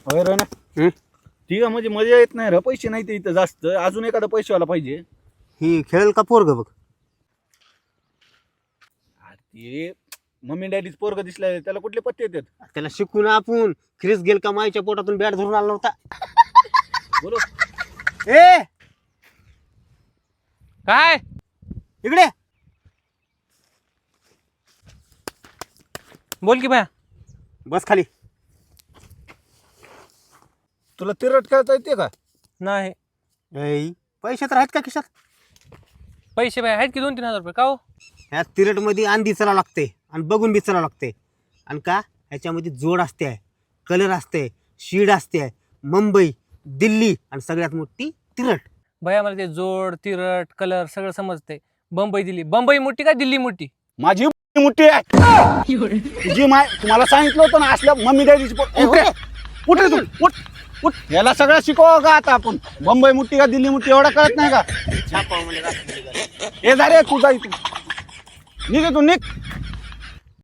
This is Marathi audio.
होय रे ना. ठीक आहे, म्हणजे मजा येत नाही रे, पैसे नाही ते इथं जास्त, अजून एखादा पैसेवाला पाहिजे. ही खेळेल का पोरग बघ. ते मम्मी डॅडीच पोरग दिसलाय, त्याला कुठले पत्ते येतात? त्याला शिकून आपण ख्रिस गेल का माईच्या पोटातून बॅट धरून आला नव्हता. बोलो. ए काय इकडे बोल की भया. बस खाली. तुला तिरट खेळता येते का? नाही ऐ, पैसे तर आहेत का खिशात? पैसे भया आहेत की 2-3 हजार रुपये का हो? ह्या तिरट मध्ये आंधी चला लागते आणि बघून बी चला लागते. आणि का ह्याच्यामध्ये जोड असते, कलर असते, शीड असते, मुंबई दिल्ली आणि सगळ्यात मोठी तिरट. भया मला ते जोड तिरट कलर सगळं समजते. बंबई दिल्ली, बंबई मोठी का दिल्ली मोठी? माझी मोठी आहे तुझी माय. तुम्हाला सांगितलं होतं ना असल्या मम्मी डॅडीची कुठे तू उठ उठ. याला सगळं शिकवा का आता आपण? मुंबई मोठी का दिल्ली मोठी एवढा कळत नाही का? हे जा रे, तू जा इथून, निघ इथून, निघ.